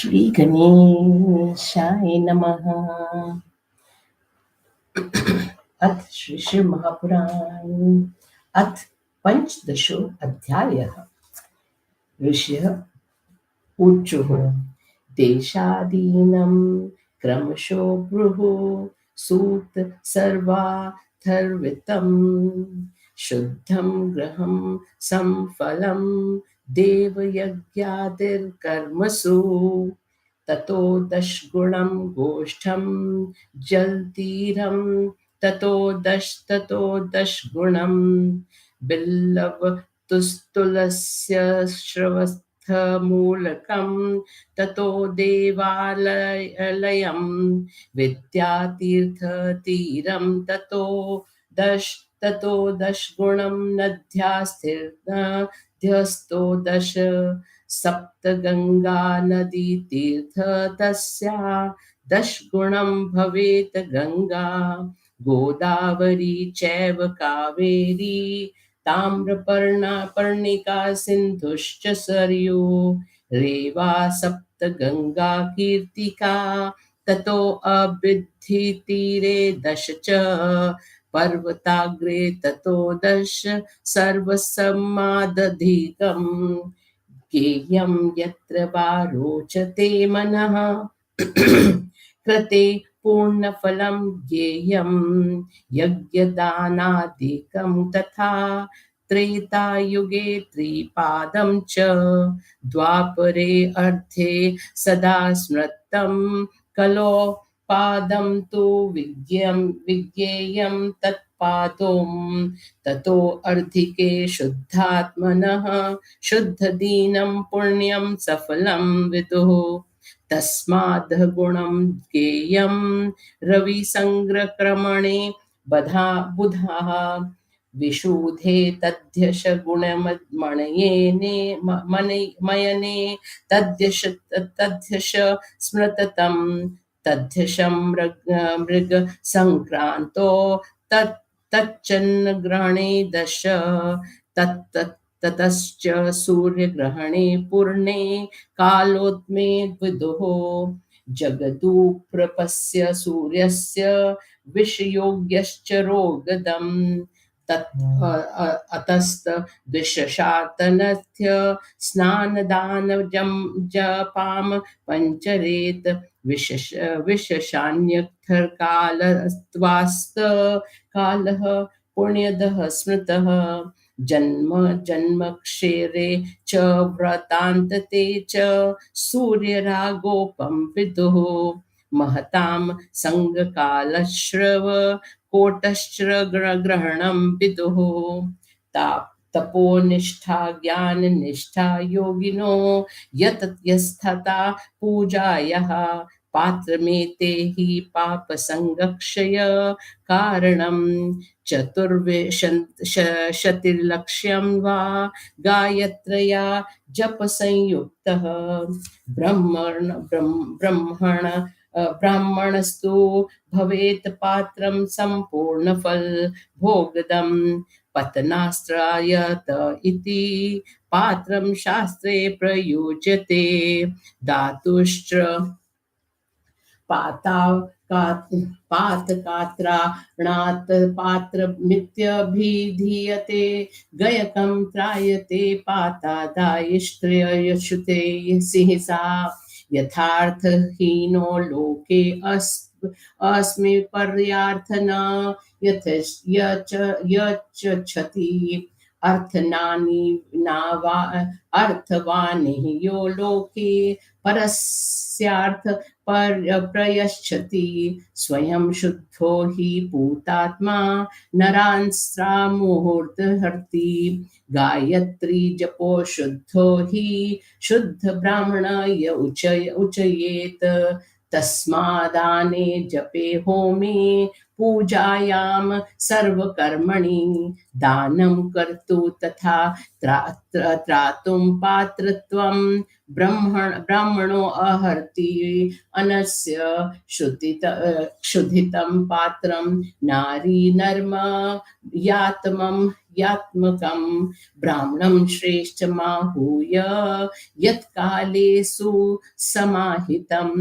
श्री गणेशाय नमः। अथ श्री शिव महापुराण अथ पंचदशो अध्यायः। ऋषिः ऊचुः देशादीनं क्रमशो ब्रुः सूक्त सर्वाथर्वितं शुद्धं ग्रहं संफलं देवयज्ञादिर्कर्मसु ततो दशगुणं गोष्ठं जलतीरं ततो दशगुणं बिल्लवतुस्तुलस्य श्रवस्थमूलकं ततो देवालयं विद्यातीर्थतीरं ततो दशगुणं नद्यास्तीर्थो दश सप्तगंगा नदी तीर्थ तस्या दशगुणं भवेत् गंगा गोदावरी चैव कावेरी ताम्रपर्णा पर्णिका सिन्धुश्च सरयू रेवा सप्तगंगा कीर्तिका ततो अबिद्धि तीरे दश च पर्वताग्रे ततो दश सर्वसम्मादधिकम् ज्ञेयं यत्र वा रोचते मनः कृते पूर्णफलं ज्ञेयं यज्ञदानादिकं तथा त्रेतायुगे त्रिपादं च द्वापरे अर्धे सदा स्मृतं कलो पादं तु विज्ञेयं तत्पादों ततो अर्धिके शुद्धात्मनः शुद्धदीनं पुण्यं सफलं विदुः तस्माद् गुणं ज्ञेयं रविसङ्ग्रक्रमणे बुधाः विशुधे तद्यश गुणमयने मयने तद्यश स्मृततं तद्यशं मृग संक्रांतो तच्चन्न ग्रहणे दश तत् ततश्च सूर्यग्रहणे पूर्णे कालोत्मे विदुः जगदुप्रपस्य सूर्यस्य विषयोग्यश्च रोगदम् अतस्त विशशातनथ्य स्नानदान जपाम पंचरेत विशशान्यर्थकालस्त्वास्त कालः पुण्यदः स्मृतः जन्म जन्मक्षेरे च व्रतान्तते च सूर्यरागोपं विदुः महतां संगकालश्रव कोटश्रग्रहणं विदुः तपोनिष्ठा ज्ञाननिष्ठा योगिनो यतत्यस्थता पूजायाः पात्रमेते हि पापसंगक्षय कारणं चतुर्विंशतिर्लक्ष्यं वा गायत्रया जपसंयुक्तः ब्राह्मणस्तु भवेत् पात्रं सम्पूर्णफल भोगदं पतनास्त्रायत इति पात्रं शास्त्रे प्रयुज्यते धातुश्च पातकात्राणात् पात्रमित्यभिधीयते गयकं त्रायते पातादायिष्ट्रयश्रुते सिंहसा यथार्थहीनो लोके अस्मि पर्यार्थन यच्छति अर्थनानि नावा अर्थवानि यो लोके परस्यार्थ प्रयच्छति स्वयं शुद्धो हि पूतात्मा नरांस्त्रामुहूर्तहर्ति गायत्री जपो शुद्धो हि शुद्ध ब्राह्मणाय उचयेत तस्मादाने जपे होमे पूजायां सर्वकर्मणि दानं कर्तु तथा त्रातुं पात्रत्वं ब्राह्मणो अर्हति अनस्य क्षुधितं पात्रं नारी नर्म यात्मकं ब्राह्मणं श्रेष्ठमाहूय यत्कालेषु समाहितं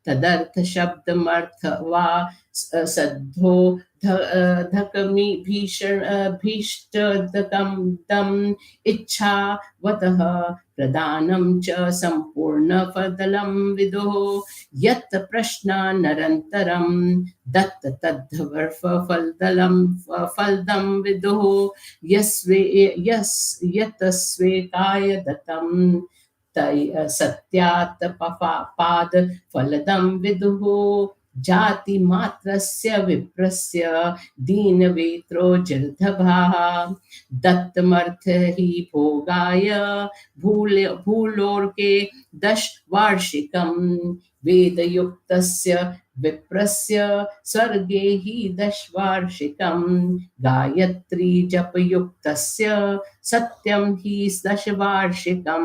तदर्थ शब्दमर्थ वा सद्धो धकमि भीष्टदकं दम इच्छावतः प्रदानं च सम्पूर्णफलं विदुः यत् प्रश्नानन्तरं दत्त तद्धर्फफलदलं फलदं विदुः यतस्वेकाय दत्तं सत्यात् पाद फलदं विदुः जाति मात्रस्य विप्रस्य दीनवेत्रो जलधभाः दत्तमर्थ ही भोगाय भूलोर्के 10 वार्षिकं वेदयुक्तस्य विप्रस्य स्वर्गे हि 10 वार्षिकं गायत्री जपयुक्तस्य सत्यं हि 10 वार्षिकं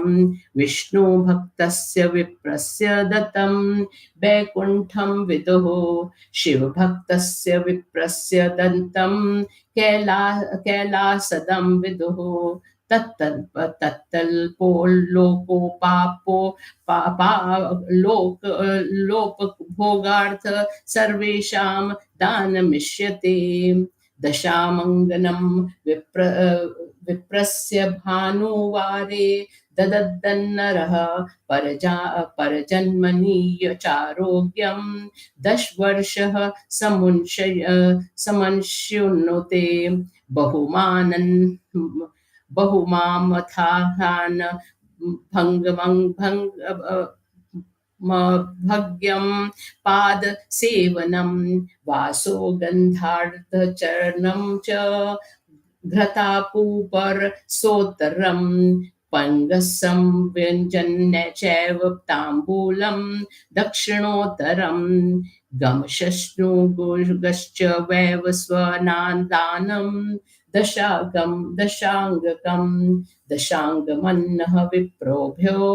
विष्णु भक्तस्य विप्रस्य दत्तं वैकुंठं विदुः शिवभक्तस्य विप्रस्य दन्तं कैलासदं विदुः तत्तल्पो लोकोपापो लोक भोगार्थ सर्वेषां दानमिष्यते दशामङ्गनं विप्रस्य भानुवारे ददद्दन्नरः परजन्मनि चारोग्यं 10 वर्षः समनुष्युनुते बहुमामथाहान भग्यं पाद सेवनं वासो गन्धार्धचरणं च घृतापूपर सोत्तरं पंगसं व्यञ्जन चैव ताम्बूलं दक्षिणोत्तरं गमश्नुगुश्च वैव स्वनादानं दशांगमन्नः विप्रभ्यो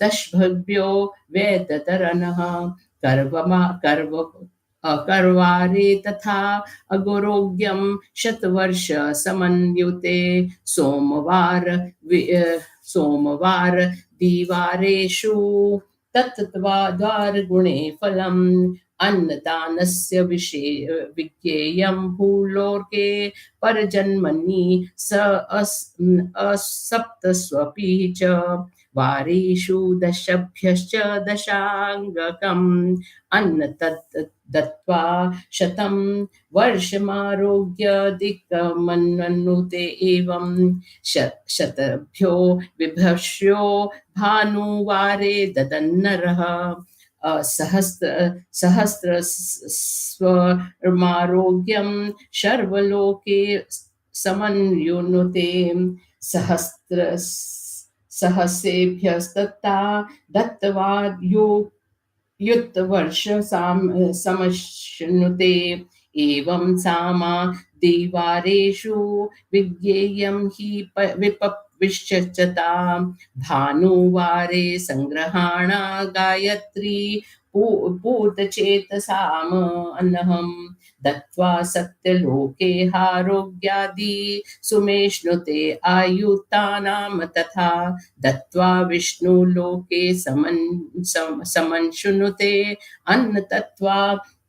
दशभ्यो वेदतरनः करवारे तथा अगोरोग्यं शतवर्ष समन्युते सोमवार दिवारेषु तत्त्वाद्वार गुणे फलम् अन्नदानस्य विज्ञेयं भूलोके परजन्मनि असप्तस्वपि च वारेषु दशभ्यश्च दशाङ्गकम् अन्न तत् दत्त्वा शतं वर्षमारोग्यदिक्मन्वनुते एवं शतभ्यो विभक्ष्यो भानुवारे ददन्नरः सहस्रस्वमारोग्यं सर्वलोके समन्युनुते सहस्रेभ्यस्तथा दत्त्वा युक्तवर्ष समश्नुते एवं सामा दिवारेषु विज्ञेयं हि विपविश्यचता भानुवारे संग्रहाणा गायत्री पूतचेतसाम अन्नहं दत्त्वा सत्यलोके आरोग्यादि सुमेष्णुते आयुतानां तथा दत्त्वा विष्णुलोके समन्शुनुते अन्न तत्त्वा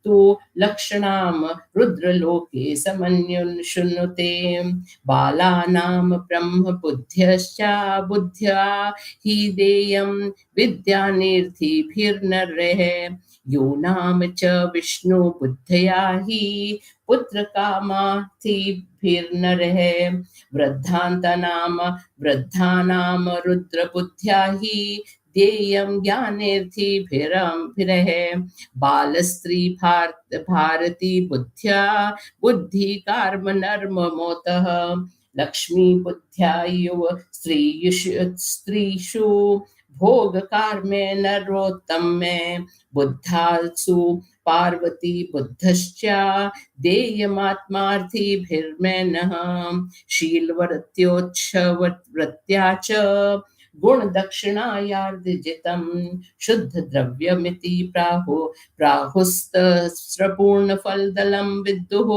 तु लक्षणां रुद्रलोके समन्युशुनुते बालानां ब्रह्मबुद्ध्यश्च बुद्ध्या हि देयं विद्यानिर्थिभिर्नरः यूनां च विष्णुबुद्धया हि पुत्रकामार्थिभिर्नरः वृद्धानां रुद्रबुद्ध्या हि देयं ज्ञानेर्थिभिरः बालस्त्री भारती बुद्ध्या बुद्धि कर्म नर्म मोतः लक्ष्मी बुद्ध्या युव स्त्रीषु भोग कर्मे नरोत्तमे बुद्धासु पार्वती बुद्धश्च देयमात्मार्थिभिर्मेनः शीलवृत्योच्छवृत्त्या च गुणदक्षिणायार्जितं शुद्धद्रव्यमिति प्राहुस्तस्रपूर्णफलदलं विद्युः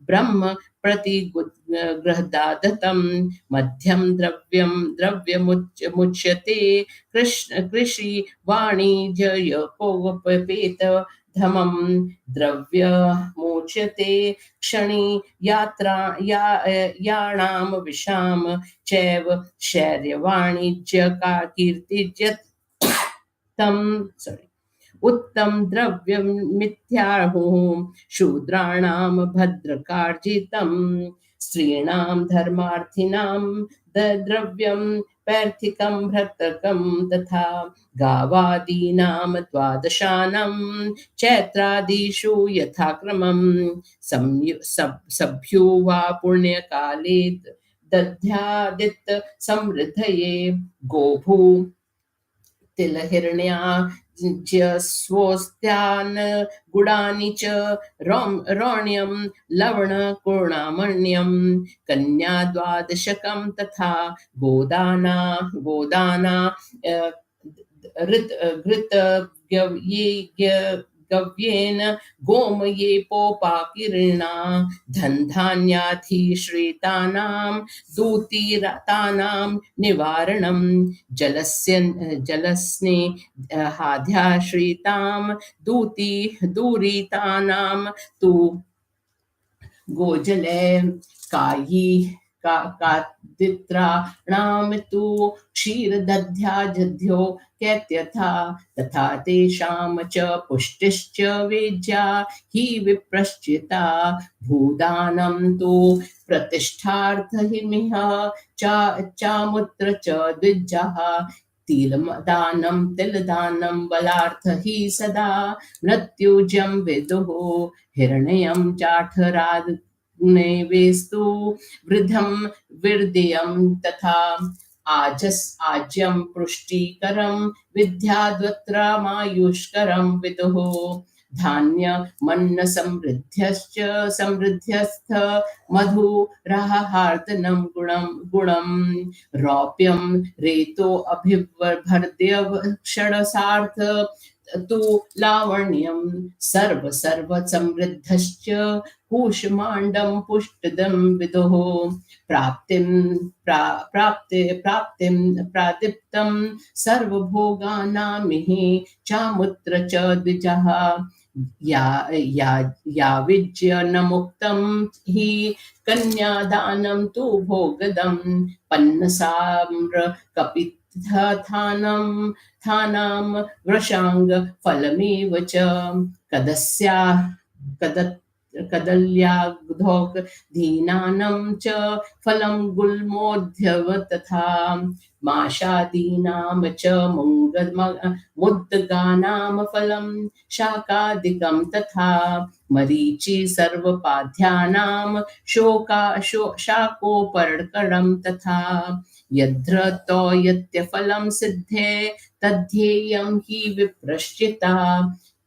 ब्रह्म प्रतिगृहदादतं मध्यम द्रव्यमुच्यते कृषि वाणिज्यकोपेत धमं द्रव्यमुच्यते क्षणी याणां विषाम चैव शैर्यवाणिज्यका कीर्तिर्यत् तं उत्तम द्रव्यमित्याहुः शूद्राणां भद्रकार्जितं स्त्रीणां धर्मार्थिनां द्रव्यं पैर्थिकं भ्रतकं तथा गावादीनां द्वादशानां चैत्रादिषु यथाक्रमं सभ्यो वा पुण्यकाले दध्यादित समृद्धये गोभू तिलहिरण्या स्वस्त्यान् गुडानि च रौण्यं लवणपूर्णामण्यं कन्या द्वादशकं तथा गोदाना गव्येन गोमये पोपाकिरणा धन्धान्याधिश्रितानां दूतीरतानां निवारणं जलस्ने हाध्याश्रितां दूरीतानां तु गोजले कादित्राणां तु क्षीरदध्याजध्यो कैत्यथा तथा तेषां च पुष्टिश्च वेज्या हि विप्रश्चिता भूदानं तु प्रतिष्ठार्थहिमिह चामुत्र च द्विजः तिलदानं बलार्थ हि सदा मृत्युजं विदुः हिरण्यं चाठराद वेस्तु वृद्धं विर्दयं तथा आज्यं पुष्टिकरं विद्याद्वत्रमायुष्करं विदुः धान्यमन्न समृद्ध्यस्थ मधुराहार्दनं गुणं रौप्यं रेतो अभिवर्धय क्षणसार्थ तु लावण्यं सर्व समृद्धश्च कूष्माण्डं पुष्टदं विदुः प्राप्तिं प्रादीप्तं सर्वभोगानामिहि चामुत्र च द्विजः या विज्य न मुक्तं हि कन्यादानं तु भोगदं पन्नसाम्र कपित्थानां वृषांग फलमेव च कदल्याग्धोक धीनानं च फलं गुल्मोध्यव तथा माशादीनां च मुद्गानां फलं शाकादिकं तथा मरीचि सर्वपाध्यानां शाकोपर्कणं तथा यद्रतो यत्यफलं सिद्धे तद्धेयं हि विप्रश्चिता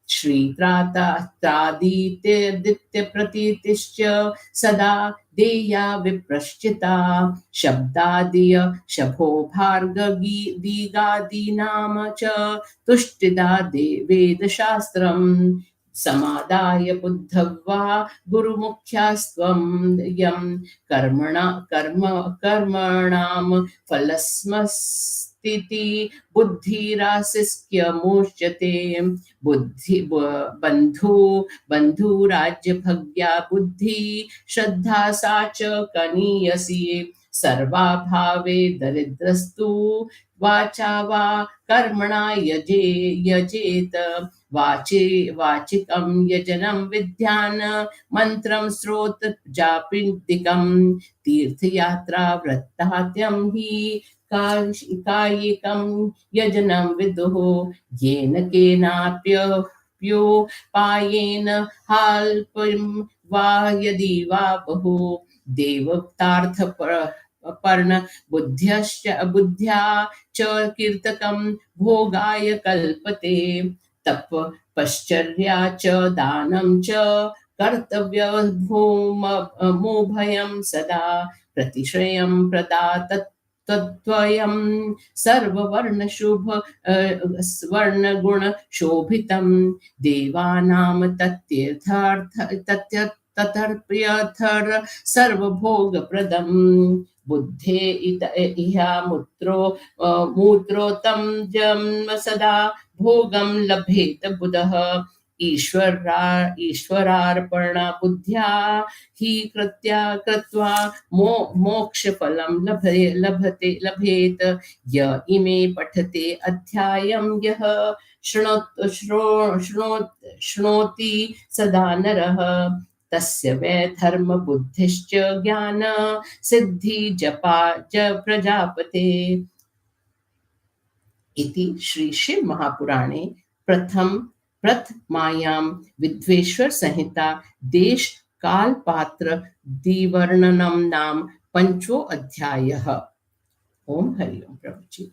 श्रीत्रादित्यप्रतीतिश्च सदा देया विप्रश्चिता शब्दादिय शभो भार्गवीगादीनां च तुष्टिदा वेदशास्त्रम् समादाय बुद्धवा गुरुमुख्यास्त्वं यं कर्मणां फलस्मस्तिति बुद्धिरासिस्क्यमुच्यते बन्धुराज्यभग्या बुद्धि श्रद्धा सा च कनीयसी सर्वाभावे दरिद्रस्तु वाचा वा कर्मणा यजेत वाचिकं यजनं विद्यान् मंत्रं स्रोत जापिदिकं तीर्थयात्रा वृत्तात्यं हि कायिकं यजनं विदुः येन केनाप्योपायेन हाल्पं वा यदि वा बहु देवतार्थपर्ण बुद्ध्या च कीर्तकं भोगाय कल्पते पश्चर्या च दानं च कर्तव्यमोभयं सदा प्रतिश्रयं प्रदातत् तद्वयं सर्ववर्णशुभ वर्णगुण शोभितं देवानां ततर्प्यथर सर्वभोगप्रदं बुद्धे इहा मूत्रोतं जन्म सदा भोगं लभेत बुधः ईश्वरार्पण बुद्ध्या हि कृत्या कृत्वा मोक्षफलं लभेत य इमे पठते अध्यायं यः शृणोति सदा नरः तस्य वै धर्म बुद्धिश्च ज्ञान सिद्धि जपा च प्रजापते। इति श्री शिव महापुराणे प्रथमायां विद्वेश्वर संहिता देश काल पात्र दिवर्णनम नाम पंचो अध्यायः। ओम हरि ओम। प्रभु जी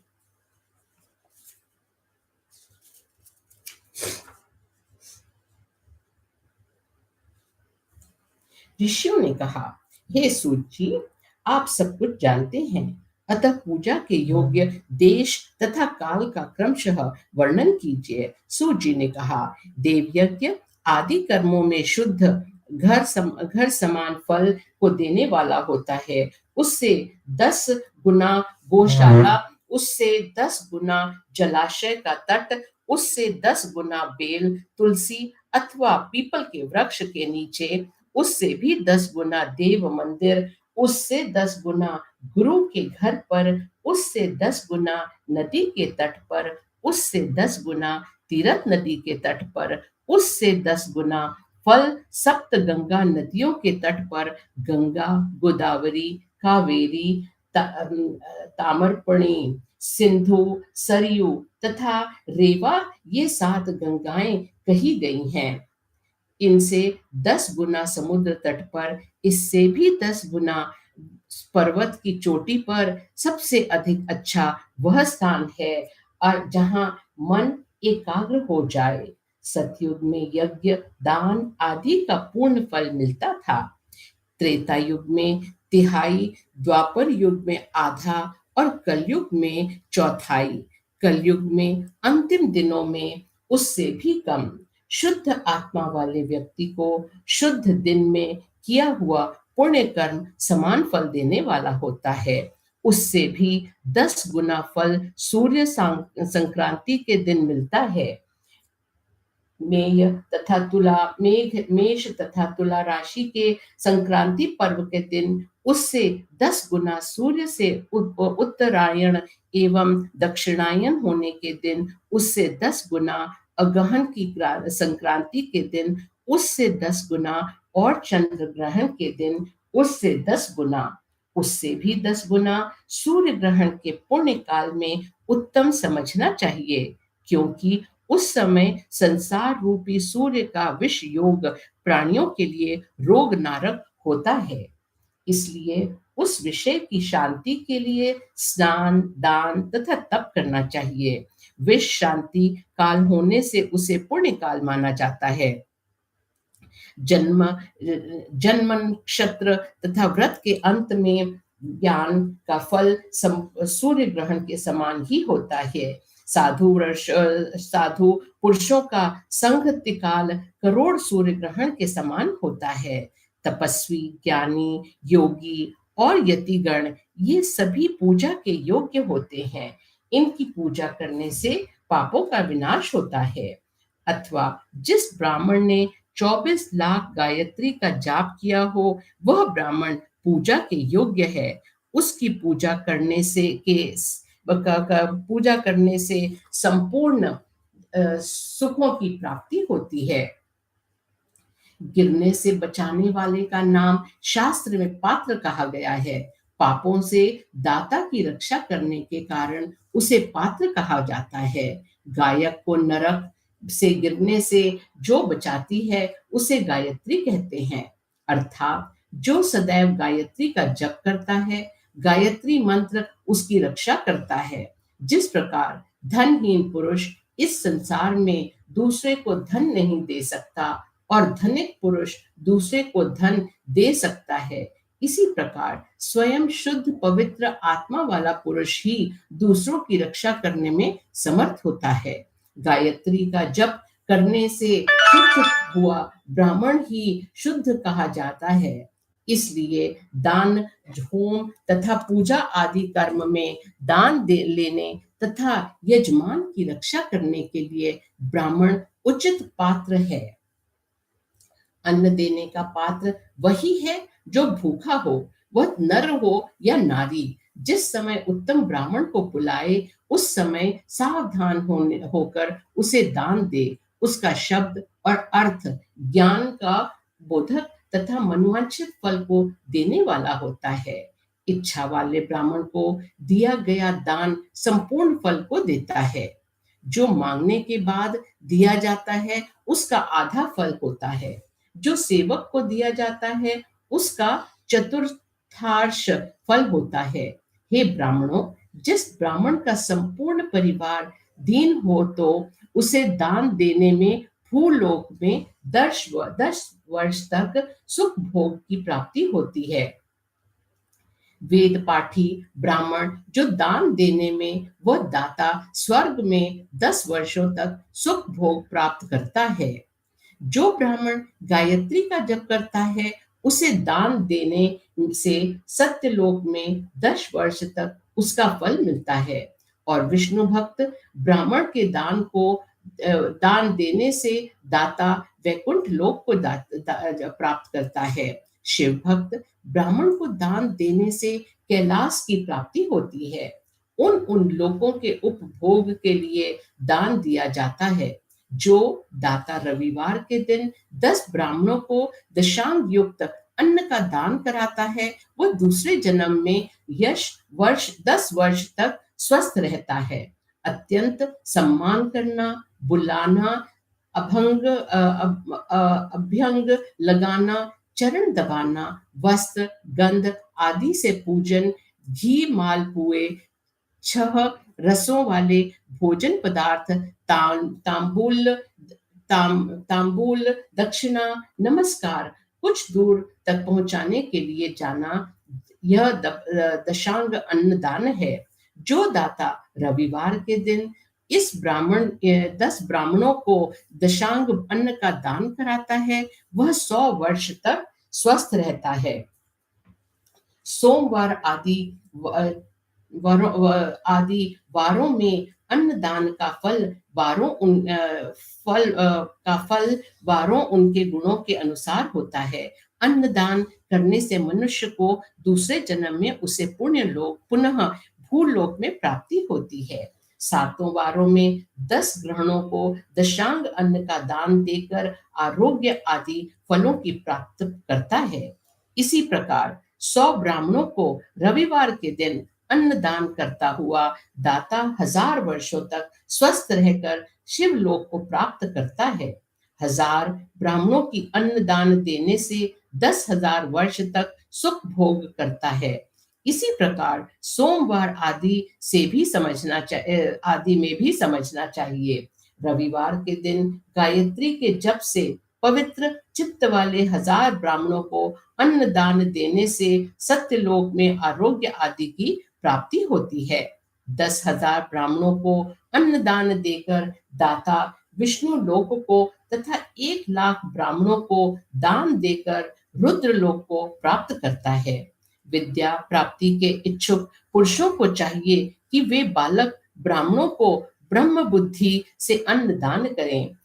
ऋषियों ने कहा, हे सूत जी, आप सब कुछ जानते हैं, अतः पूजा के योग्य देश तथा काल का क्रमशः वर्णन कीजिए। सूत जी ने कहा, देव यज्ञ आदि कर्मों में शुद्ध घर समान फल को देने वाला होता है। उससे 10 गुना गौशाला, उससे 10 गुना जलाशय का तट, उससे 10 गुना बेल, तुलसी अथवा पीपल के वृक्ष के नीचे, उससे भी 10 गुना देव मंदिर, उससे 10 गुना गुरु के घर पर, उससे 10 गुना नदी के तट पर, उससे 10 गुना तीरथ नदी के तट पर, उससे 10 गुना फल सप्त गंगा नदियों के तट पर, गंगा, गोदावरी, कावेरी, ताम्रपर्णी, सिंधु, सरयू तथा रेवा, ये 7 गंगाएं कही गई हैं। इनसे 10 गुना समुद्र तट पर, इससे भी 10 गुना पर्वत की चोटी पर सबसे अधिक अच्छा वह स्थान है और जहां मन एकाग्र हो जाए। सतयुग में यज्ञ दान आदि का पूर्ण फल मिलता था। त्रेता युग में तिहाई, द्वापर युग में आधा और कलयुग में चौथाई, कलयुग में अंतिम दिनों में उससे भी कम। शुद्ध आत्मा वाले व्यक्ति को शुद्ध दिन में किया हुआ पुण्य कर्म समान फल देने वाला होता है। उससे भी 10 गुना फल सूर्य संक्रांति के दिन मिलता है। मेष तथा तुला राशि के संक्रांति पर्व के दिन उससे 10 गुना सूर्य से उत्तरायण एवं दक्षिणायन होने के दिन उससे 10 गुना, अगहन की संक्रांति के दिन उससे 10 गुना और चंद्र ग्रहण के दिन उससे 10 गुना, उससे भी 10 गुना सूर्य ग्रहण के पुण्य काल में उत्तम समझना चाहिए, क्योंकि उस समय संसार रूपी सूर्य का विष योग प्राणियों के लिए रोग नारक होता है। इसलिए उस विषय की शांति के लिए स्नान, दान तथा तप करना चाहिए। विष शांति काल होने से उसे पुण्य काल माना जाता है। जन्म नक्षत्र तथा व्रत के अंत में ज्ञान का फल सूर्य ग्रहण के समान ही होता है। साधु पुरुषों का संघ काल करोड़ सूर्य ग्रहण के समान होता है। तपस्वी, ज्ञानी, योगी और यतिगण ये सभी पूजा के योग्य होते हैं। इनकी पूजा करने से पापों का विनाश होता है। अथवा जिस ब्राह्मण ने 24 लाख गायत्री का जाप किया हो, वह ब्राह्मण पूजा के योग्य है। उसकी पूजा करने से संपूर्ण सुखों की प्राप्ति होती है। गिरने से बचाने वाले का नाम शास्त्र में पात्र कहा गया है। पापों से दाता की रक्षा करने के कारण उसे पात्र कहा जाता है। गायक को नरक से गिरने से जो बचाती है उसे गायत्री कहते हैं। अर्थात जो सदैव गायत्री का जप करता है, गायत्री मंत्र उसकी रक्षा करता है। जिस प्रकार धनहीन पुरुष इस संसार में दूसरे को धन नहीं दे सकता और धनिक पुरुष दूसरे को धन दे सकता है, इसी प्रकार स्वयं शुद्ध पवित्र आत्मा वाला पुरुष ही दूसरों की रक्षा करने में समर्थ होता है। गायत्री का जप करने से शुद्ध हुआ ब्राह्मण ही शुद्ध कहा जाता है। इसलिए दान, होम तथा पूजा आदि कर्म में दान दे लेने तथा यजमान की रक्षा करने के लिए ब्राह्मण उचित पात्र है। अन्न देने का पात्र वही है जो भूखा हो, वह नर हो या नारी। जिस समय उत्तम ब्राह्मण को बुलाए उस समय सावधान होकर उसे दान दे। उसका शब्द और अर्थ ज्ञान का बोधक तथा मनोवांछित फल को देने वाला होता है। इच्छा वाले ब्राह्मण को दिया गया दान संपूर्ण फल को देता है। जो मांगने के बाद दिया जाता है उसका आधा फल होता है। जो सेवक को दिया जाता है उसका चतुर्थांश फल होता है। हे ब्राह्मणों, जिस ब्राह्मण का संपूर्ण परिवार दीन हो तो उसे दान देने में भूलोक में 10 वर्ष तक सुख भोग की प्राप्ति होती है। वेद पाठी ब्राह्मण जो दान देने में वह दाता स्वर्ग में 10 वर्षों तक सुख भोग प्राप्त करता है। जो ब्राह्मण गायत्री का जप करता है उसे दान देने से सत्यलोक में 10 वर्ष तक उसका फल मिलता है। और विष्णु भक्त ब्राह्मण के दान देने से दाता वैकुंठ लोक को प्राप्त करता है। शिव भक्त ब्राह्मण को दान देने से कैलाश की प्राप्ति होती है। उन लोगों के उपभोग के लिए दान दिया जाता है। जो दाता रविवार के दिन 10 ब्राह्मणों को दशांग युक्त अन्न का दान कराता है वह दूसरे जन्म में 10 वर्ष तक स्वस्थ रहता है। अत्यंत सम्मान करना, बुलाना, अभ्यंग लगाना, चरण दबाना, वस्त्र गंध आदि से पूजन, घी मालपुए, 6 रसों वाले भोजन पदार्थ, तांबूल, तांबूल, दक्षिणा, नमस्कार कुछ दूर तक पहुंचाने के लिए जाना, यह दशांग अन्नदान है। जो दाता रविवार के दिन 10 ब्राह्मणों को दशांग अन्न का दान कराता है वह 100 वर्ष तक स्वस्थ रहता है। सोमवार आदि वारों में अन्नदान का फल वारों उनके गुणों के अनुसार होता है। अन्नदान करने से मनुष्य को दूसरे जन्म में उसे पुनः भूलोक में प्राप्ति होती है। 7 वारों में 10 ग्रहणों को दशांग अन्न का दान देकर आरोग्य आदि फलों की प्राप्त करता है। इसी प्रकार 100 ब्राह्मणों को रविवार के दिन अन्नदान करता हुआ दाता 1000 वर्षों तक स्वस्थ रहकर शिवलोक को प्राप्त करता है। 1000 ब्राह्मणों की अन्नदान देने से 10,000 वर्ष तक सुख भोग करता है। इसी प्रकार सोमवार आदि में भी समझना चाहिए। रविवार के दिन गायत्री के जप से पवित्र चित्त वाले 1000 ब्राह्मणों को अन्नदान देने से सत्यलोक में आरोग्य आदि की प्राप्ति होती है। 10,000 ब्राह्मणों को अन्नदान देकर दाता विष्णु लोक को तथा 1,00,000 ब्राह्मणों को दान देकर रुद्र लोक को प्राप्त करता है। विद्या प्राप्ति के इच्छुक पुरुषों को चाहिए कि वे बालक ब्राह्मणों को ब्रह्म बुद्धि से अन्नदान करें।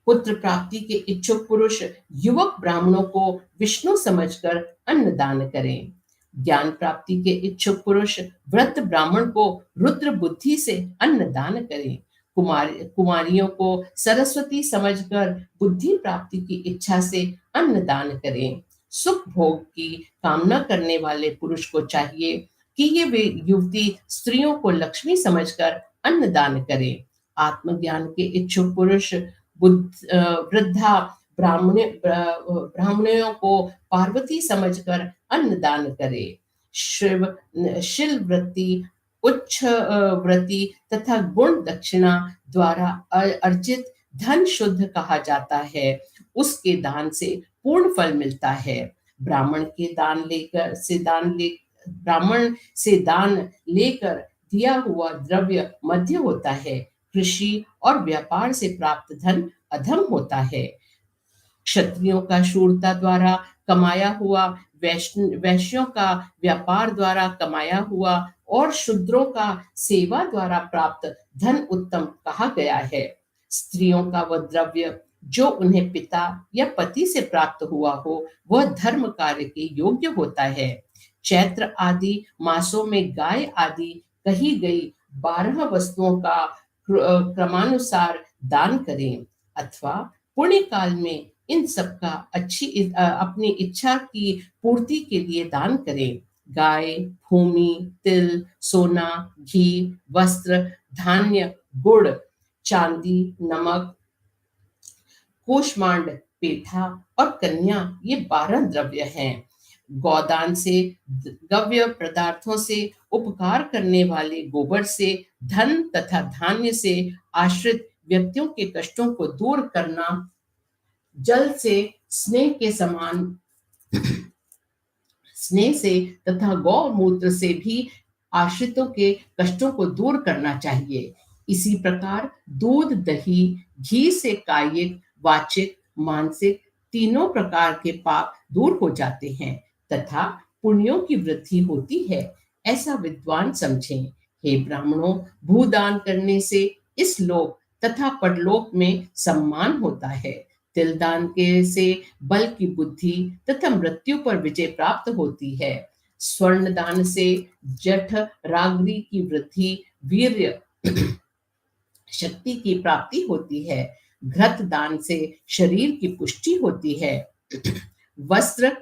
पुत्र प्राप्ति के इच्छुक पुरुष युवक ब्राह्मणों को विष्णु समझकर अन्नदान करें। ज्ञान प्राप्ति के इच्छुक पुरुष वृद्ध ब्राह्मण को रुद्र बुद्धि से अन्नदान करें। कुमारियों को सरस्वती समझकर बुद्धि प्राप्ति की इच्छा से अन्नदान करें। सुख भोग की कामना करने वाले पुरुष को चाहिए कि वे युवती स्त्रियों को लक्ष्मी समझकर अन्नदान करें। आत्मज्ञान के इच्छुक पुरुष वृद्धा ब्राह्मणों को पार्वती समझकर अन्नदान करे। शिल वृत्ति उच्च व्रति तथा गुण दक्षिणा द्वारा अर्जित धन शुद्ध कहा जाता है, उसके दान से पूर्ण फल मिलता है। ब्राह्मण के दान लेकर से दान ले ब्राह्मण से दान लेकर दिया हुआ द्रव्य मध्य होता है। कृषि और व्यापार से प्राप्त धन अधम होता है। क्षत्रियों का शूरता द्वारा कमाया हुआ, वैश्यों का व्यापार द्वारा कमाया हुआ और शूद्रों का सेवा द्वारा प्राप्त धन उत्तम कहा गया है। स्त्रियों का वह द्रव्य जो उन्हें पिता या पति से प्राप्त हुआ हो, वह धर्म कार्य के योग्य होता है। चैत्र आदि मासों में गाय आदि कही गई 12 वस्तुओं का क्रमानुसार दान करें, अथवा पुण्य काल में इन सब का अपनी इच्छा की पूर्ति के लिए दान करें। गाय, भूमि, तिल, सोना, घी, वस्त्र, धान्य, गुड़, चांदी, नमक, कूष्मांड, पेठा और कन्या, ये 12 द्रव्य हैं। गौदान से, गव्य पदार्थों से, उपकार करने वाले गोबर से, धन तथा धान्य से आश्रित व्यक्तियों के कष्टों को दूर करना, जल से स्नेह के समान स्नेह से तथा गौमूत्र से भी आश्रितों के कष्टों को दूर करना चाहिए। इसी प्रकार दूध, दही, घी से कायिक, वाचिक, मानसिक तीनों प्रकार के पाप दूर हो जाते हैं तथा पुण्यों की वृद्धि होती है, ऐसा विद्वान समझें। हे ब्राह्मणों, भूदान करने से इस लोक तथा परलोक में सम्मान होता है। तिलदान के से बल की बुद्धि तथा मृत्यु पर विजय प्राप्त होती है। स्वर्ण दान से जठ राग्री की वृद्धि, वीर्य, शक्ति की प्राप्ति होती है। घृत दान से शरीर की पुष्टि होती है। वस्त्र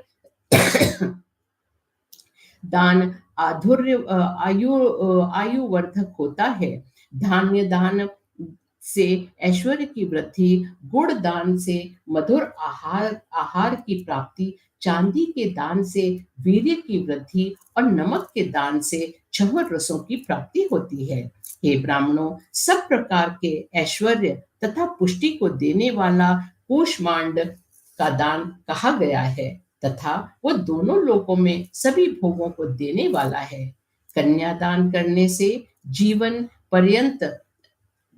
दान आयुवर्धक होता है। धान्य दान से ऐश्वर्य की वृद्धि, गुड़ दान से मधुर आहार की प्राप्ति, चांदी के दान से वीर्य की वृद्धि और नमक के दान से छह रसों की प्राप्ति होती है। हे ब्राह्मणों, सब प्रकार के ऐश्वर्य तथा पुष्टि को देने वाला कूष्मांड का दान कहा गया है तथा वो दोनों लोकों में सभी भोगों को देने वाला है। कन्यादान करने से जीवन पर्यंत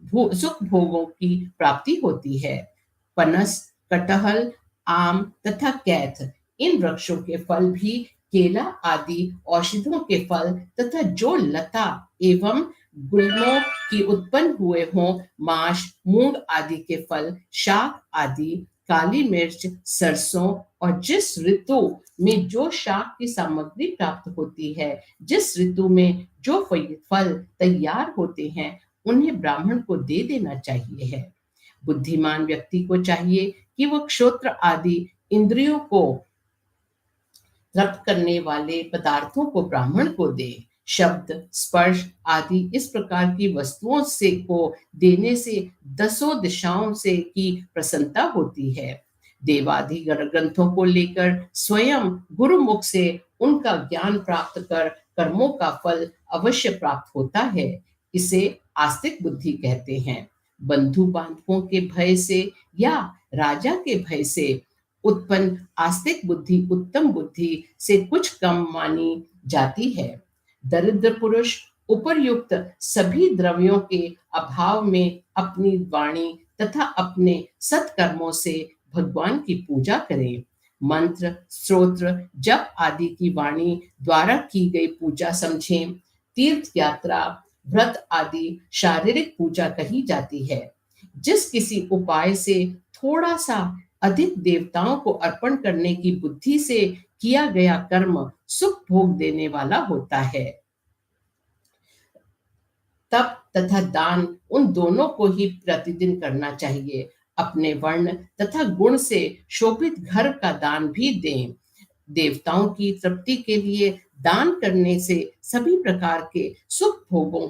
सुख भोगों की प्राप्ति होती है। पनस, कटहल, आम तथा कैथ, इन वृक्षों के फल भी केला आदि औषधियों के फल तथा जो लता एवं गुल्मों की उत्पन्न हुए हों, माश, मूंग आदि के फल, शाक आदि, काली मिर्च, सरसों और जिस ऋतु में जो शाक की सामग्री प्राप्त होती है, जिस ऋतु में जो फल तैयार होते हैं, उन्हें ब्राह्मण को दे देना चाहिए है। बुद्धिमान व्यक्ति को चाहिए कि वह क्षोत्र आदि इंद्रियों को तृप्त करने वाले पदार्थों को ब्राह्मण को दे। शब्द, स्पर्श आदि इस प्रकार की वस्तुओं से को देने से 10 दिशाओं से की प्रसन्नता होती है। देवादि ग्रंथों को लेकर स्वयं गुरुमुख से उनका ज्ञान प्राप्त कर कर्मों का फल अवश्य प्राप्त होता है। इसे आस्तिक बुद्धि कहते हैं। बंधु बांधवों के भय से या राजा के भय से उत्पन्न आस्तिक बुद्धि उत्तम बुद्धि से कुछ कम मानी जाती है। दरिद्र पुरुष उपर्युक्त सभी द्रव्यों के अभाव में अपनी वाणी तथा अपने सत्कर्मों से भगवान की पूजा करें। मंत्र, स्तोत्र, जप आदि की वाणी द्वारा की गई पूजा समझें। तीर्थ यात्रा, व्रत आदि शारीरिक पूजा कही जाती है। जिस किसी उपाय से थोड़ा सा अधिक देवताओं को अर्पण करने की बुद्धि से किया गया कर्म सुख भोग देने वाला होता है, तप तथा दान उन दोनों को ही प्रतिदिन करना चाहिए। अपने वर्ण तथा गुण से शोभित घर का दान भी दें। देवताओं की तृप्ति के लिए दान करने से सभी प्रकार के सुख भोगों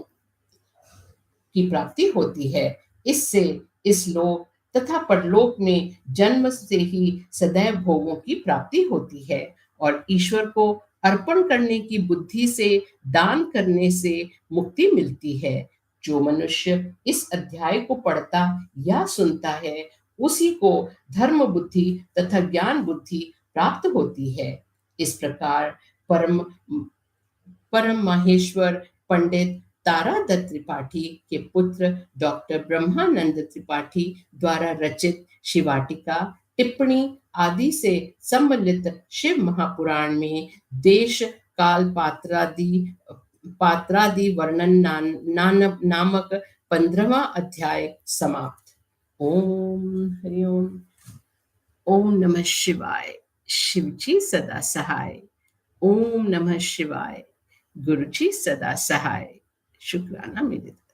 की प्राप्ति होती है। इससे इस लोक तथा परलोक में जन्म से ही सदैव भोगों की प्राप्ति होती है और ईश्वर को अर्पण करने की बुद्धि से दान करने से मुक्ति मिलती है। जो मनुष्य इस अध्याय को पढ़ता या सुनता है, उसी को धर्म बुद्धि तथा ज्ञान बुद्धि प्राप्त होती है। इस प्रकार परम परम माहेश्वर पंडित तारादत्त त्रिपाठी के पुत्र डॉक्टर ब्रह्मानंद त्रिपाठी द्वारा रचित शिवाटिका, टिप्पणी आदि से सम्मिलित शिव महापुराण में देश काल पात्रादि वर्णन नामक 15वां अध्याय समाप्त। ओम हरिओम। ओम नमः शिवाय। शिवजी सदा सहाय। ओम नमः शिवाय। गुरुजी सदा सहाय। शुक्राना मिलित।